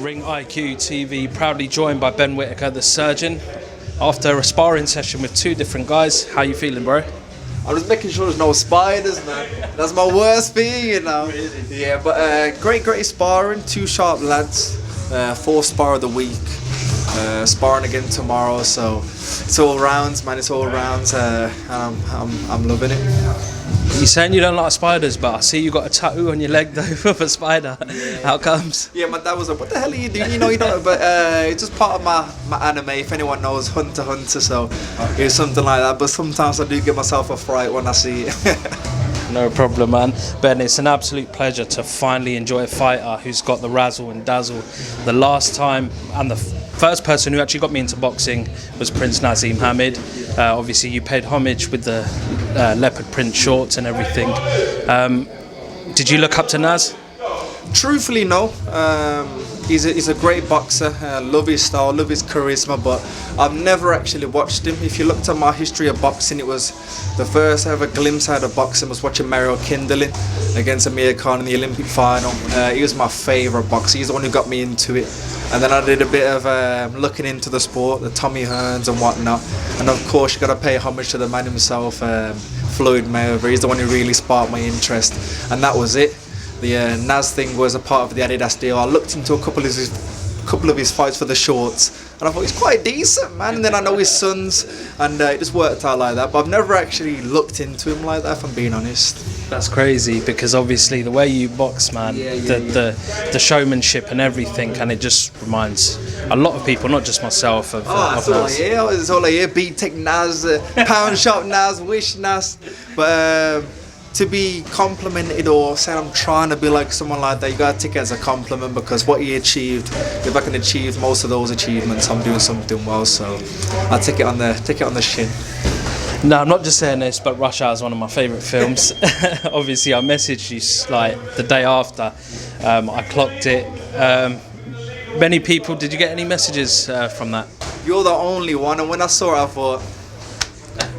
Ring IQ TV, proudly joined by Ben Whittaker, the surgeon. After a sparring session with two different guys, how you feeling, bro? I'm just making sure there's no spiders, man. That's my worst thing, you know. Yeah, but great sparring. Two sharp lads. Fourth spar of the week. Sparring again tomorrow, so it's all rounds, man. It's all rounds. I'm loving it. You're saying you don't like spiders, but I see you got a tattoo on your leg though of a spider. Yeah. How comes? Yeah, my dad was like, "What the hell are you doing?" You know. But it's just part of my anime. If anyone knows, Hunter. So it's something like that. But sometimes I do give myself a fright when I see it. No problem, man. Ben, it's an absolute pleasure to finally enjoy a fighter who's got the razzle and dazzle. The last time and the first person who actually got me into boxing was Prince Naseem Hamed. Obviously, you paid homage with the leopard print shorts and everything. Did you look up to Naz? Truthfully, no. He's a great boxer. Love his style, love his charisma, but I've never actually watched him. If you looked at my history of boxing, it was the first ever glimpse I had of boxing was watching Mario Kindling against Amir Khan in the Olympic final. He was my favourite boxer. He's the one who got me into it. And then I did a bit of looking into the sport, the Tommy Hearns and whatnot. And of course, you got to pay homage to the man himself, Floyd Mayweather. He's the one who really sparked my interest, and that was it. The Naz thing was a part of the Adidas deal. I looked into a couple of his fights for the shorts, and I thought he's quite decent, man. And then I know his sons, and it just worked out like that. But I've never actually looked into him like that, if I'm being honest. That's crazy, because obviously the way you box, man, the showmanship and everything, and it just reminds a lot of people, not just myself, of Naz. It's all I hear. Beat Tech Naz, Pound Shop Naz, Wish Naz. But to be complimented or say I'm trying to be like someone like that, you gotta take it as a compliment, because what he achieved, if I can achieve most of those achievements, I'm doing something well. So I take it on the shin. No, I'm not just saying this, but Rush Hour is one of my favourite films. Obviously, I messaged you like the day after. I clocked it. Many people. Did you get any messages from that? You're the only one, and when I saw it, I thought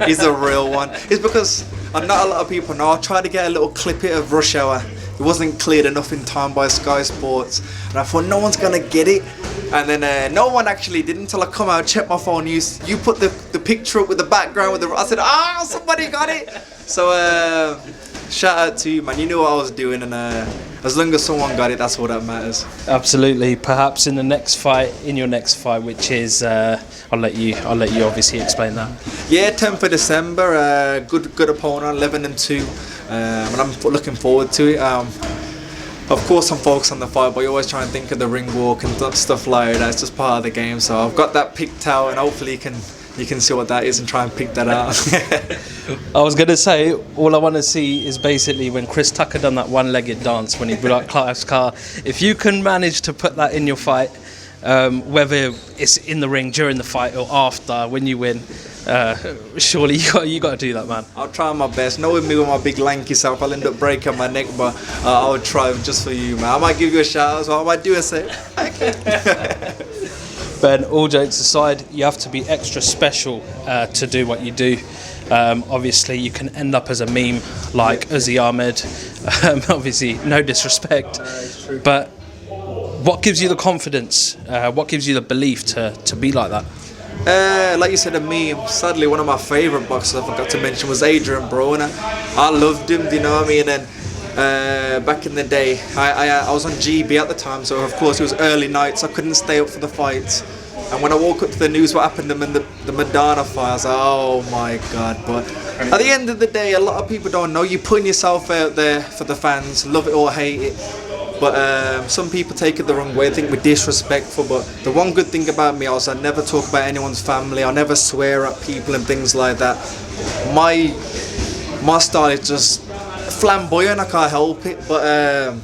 he's a real one. It's because not a lot of people know. I tried to get a little clip of Rush Hour. It wasn't cleared enough in time by Sky Sports, and I thought no one's gonna get it. And then no one actually did until I come out, check my phone. You put the picture up with the background with the. I said, somebody got it. So shout out to you, man. You knew what I was doing, and as long as someone got it, that's all that matters. Absolutely. Perhaps in your next fight, which is, I'll let you obviously explain that. Yeah, 10th of December. Good opponent, 11-2, and I'm looking forward to it. Of course, I'm focused on the fight, but you always try and think of the ring walk and stuff like that. It's just part of the game. So I've got that picked out, and hopefully you can see what that is and try and pick that out. I was going to say, all I want to see is basically when Chris Tucker done that one-legged dance when he blew up Clive's car. If you can manage to put that in your fight, whether it's in the ring during the fight or after when you win, surely you got to do that, man. I'll try my best. Knowing me with my big lanky self, I'll end up breaking my neck, but I'll try just for you, man. I might give you a shout out as well. I might do a say. Ben, all jokes aside, you have to be extra special to do what you do. Obviously, you can end up as a meme like Uzi Ahmed. Obviously, no disrespect, but what gives you the confidence? What gives you the belief to be like that? Like you said, a meme. Sadly, one of my favourite boxers I forgot to mention was Adrian Broner. I loved him, do you know what I mean? And back in the day, I was on GB at the time, so of course it was early nights. I couldn't stay up for the fights. And when I woke up to the news what happened to him in the Madonna fight, I was like, oh my God. But at the end of the day, a lot of people don't know. You're putting yourself out there for the fans, love it or hate it. But some people take it the wrong way. I think we're disrespectful. But the one good thing about me is I never talk about anyone's family. I never swear at people and things like that. My style is just flamboyant. I can't help it. But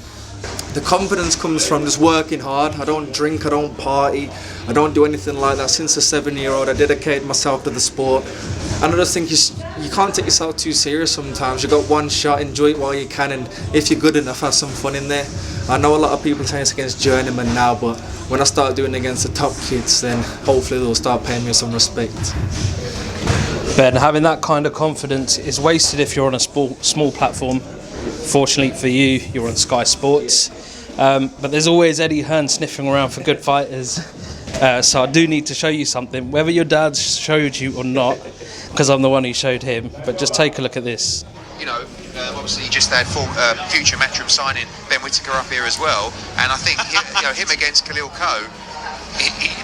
the confidence comes from just working hard. I don't drink. I don't party. I don't do anything like that. Since a 7-year-old, I dedicated myself to the sport. And I just think you can't take yourself too serious sometimes. You got one shot, enjoy it while you can, and if you're good enough, have some fun in there. I know a lot of people saying it's against journeyman now, but when I start doing it against the top kids, then hopefully they'll start paying me some respect. Ben, having that kind of confidence is wasted if you're on a small platform. Fortunately for you, you're on Sky Sports. But there's always Eddie Hearn sniffing around for good fighters. So I do need to show you something, whether your dad showed you or not, because I'm the one who showed him. But just take a look at this. You know, obviously, you just had future matchroom signing Ben Whittaker up here as well, and I think him against Khalil Coe.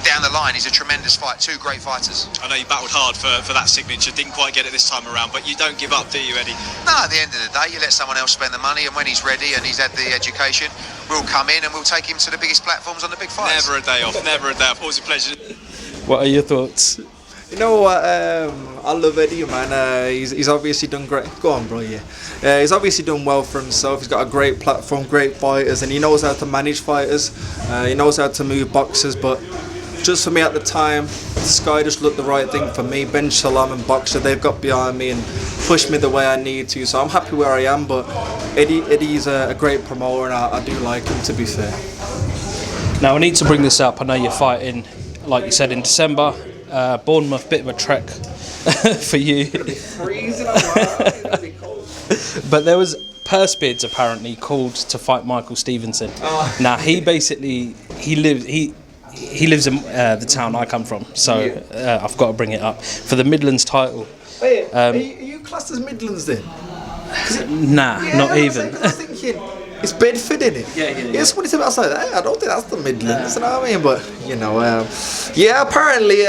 Down the line, he's a tremendous fight. Two great fighters. I know you battled hard for that signature, didn't quite get it this time around, but you don't give up, do you, Eddie? No, at the end of the day, you let someone else spend the money, and when he's ready and he's had the education, we'll come in and we'll take him to the biggest platforms on the big fights. Never a day off, never a day off. Always a pleasure. What are your thoughts? You know what? I love Eddie, man. He's obviously done great. Go on, bro. Yeah. He's obviously done well for himself. He's got a great platform, great fighters, and he knows how to manage fighters. He knows how to move boxers, but just for me at the time, Sky just looked the right thing for me. Ben Shalom and Boxer, they've got behind me and pushed me the way I need to. So I'm happy where I am. But Eddie's a great promoter, and I do like him, to be fair. Now I need to bring this up. I know you're fighting, like you said, in December. Bournemouth, bit of a trek for you. Freezing, it's cold. But there was purse bids apparently called to fight Michael Stevenson. Now he basically he lives in the town I come from, so I've got to bring it up for the Midlands title. Wait, are you classed as Midlands then? Nah, not even. I was thinking it's Bedford, isn't it? Yeah. Somebody said outside that. I don't think that's the Midlands. You know what I mean? But apparently,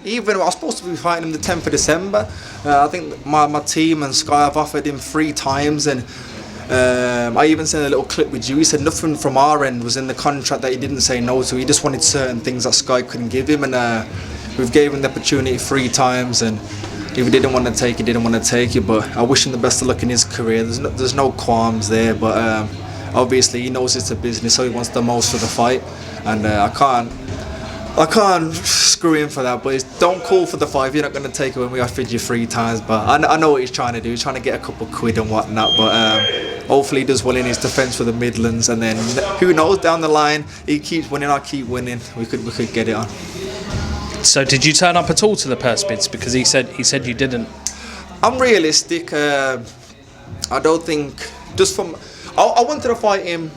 even I was supposed to be fighting him the 10th of December. I think my team and Sky have offered him 3 times, and I even sent a little clip with you. He said nothing from our end was in the contract that he didn't say no to. He just wanted certain things that Sky couldn't give him, and we've gave him the opportunity 3 times, and if he didn't want to take it, didn't want to take it. But I wish him the best of luck in his career. There's no qualms there, but obviously he knows it's a business, so he wants the most for the fight, and I can't screw him for that. But don't call for the fight if you're not going to take it when we offered you 3 times. But I know what he's trying to do. He's trying to get a couple quid and whatnot. But hopefully he does well in his defence for the Midlands, and then who knows, down the line he keeps winning, I keep winning. We could get it on. So did you turn up at all to the purse bids? Because he said you didn't. I'm realistic. I don't think I wanted to fight him.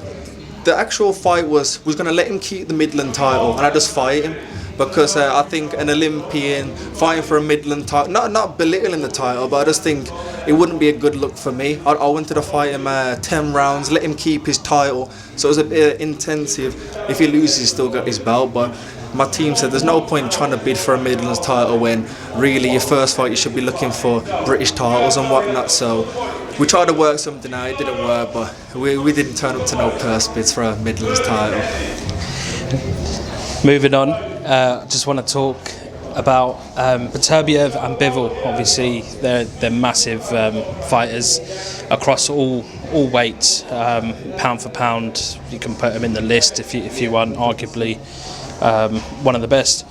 The actual fight was going to let him keep the Midland title, and I just fight him because I think an Olympian fighting for a Midland title, not belittling the title, but I just think it wouldn't be a good look for me. I wanted to fight him 10 rounds, let him keep his title, so it was a bit intensive. If he loses, he's still got his belt, but my team said there's no point trying to bid for a Midlands title when really your first fight you should be looking for British titles and whatnot. So we tried to work something out, it didn't work, but we didn't turn up to no purse bids for a Midlands title. Moving on, just want to talk about Beterbiev and Bivol. Obviously they're massive fighters across all weights, pound for pound. You can put them in the list if you want, arguably one of the best.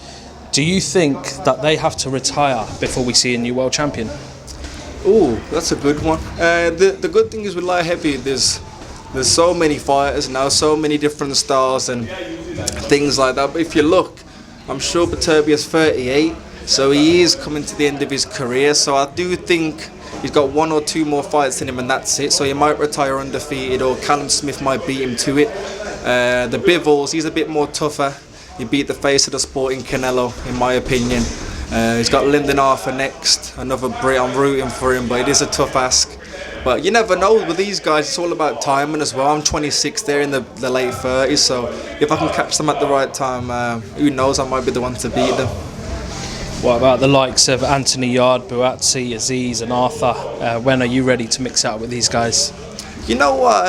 Do you think that they have to retire before we see a new world champion? Oh, that's a good one. The good thing is with light heavy, there's so many fighters now, so many different styles and things like that. But if you look, I'm sure Beterbiev's 38, so he is coming to the end of his career. So I do think he's got 1 or 2 more fights in him, and that's it. So he might retire undefeated, or Callum Smith might beat him to it. The Bivols, he's a bit more tougher. He beat the face of the sport in Canelo, in my opinion. He's got Lyndon Arthur next, another Brit. I'm rooting for him, but it is a tough ask. But you never know with these guys, it's all about timing as well. I'm 26, they're in the late 30s, so if I can catch them at the right time, who knows, I might be the one to beat them. What about the likes of Anthony Yard, Buatsi, Aziz and Arthur? When are you ready to mix out with these guys? You know what,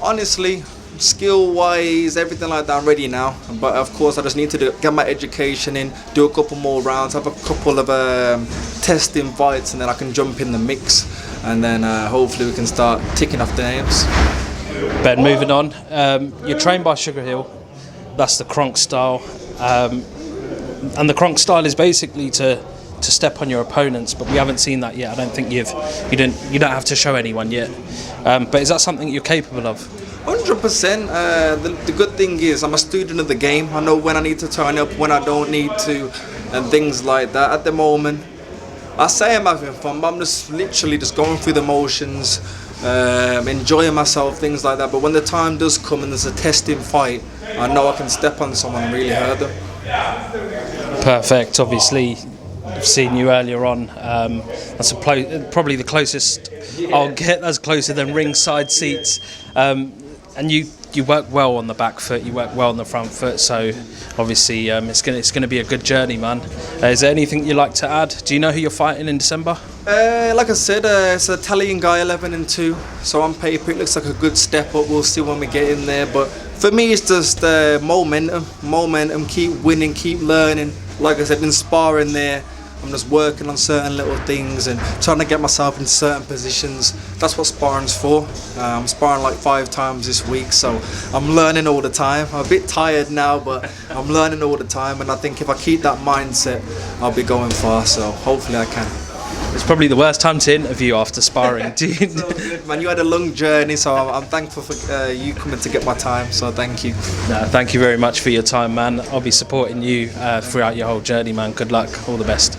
honestly, skill-wise, everything like that, I'm ready now. But of course, I just need to get my education in, do a couple more rounds, have a couple of testing fights, and then I can jump in the mix. And then hopefully we can start ticking off the names. Ben, moving on. You're trained by Sugar Hill. That's the Kronk style. And the Kronk style is basically to step on your opponents, but we haven't seen that yet. I don't think you don't have to show anyone yet. But is that something you're capable of? 100%. The good thing is I'm a student of the game. I know when I need to turn up, when I don't need to, and things like that. At the moment, I say I'm having fun, but I'm just literally just going through the motions, enjoying myself, things like that. But when the time does come and there's a testing fight, I know I can step on someone and really hurt them. Perfect. Obviously, I've seen you earlier on. That's probably the closest I'll get. That's closer than ringside seats. And you work well on the back foot. You work well on the front foot. So obviously, it's gonna be a good journey, man. Is there anything you'd like to add? Do you know who you're fighting in December? Like I said, it's an Italian guy, 11-2. So on paper, it looks like a good step up. We'll see when we get in there. But for me, it's just momentum. Keep winning, keep learning. Like I said, in sparring there, I'm just working on certain little things and trying to get myself in certain positions. That's what sparring's for. I'm sparring like 5 times this week, so I'm learning all the time. I'm a bit tired now, but I'm learning all the time. And I think if I keep that mindset, I'll be going far. So hopefully I can. It's probably the worst time to interview after sparring. So good, man. You had a long journey, so I'm thankful for you coming to get my time. So thank you. No, thank you very much for your time, man. I'll be supporting you throughout your whole journey, man. Good luck. All the best.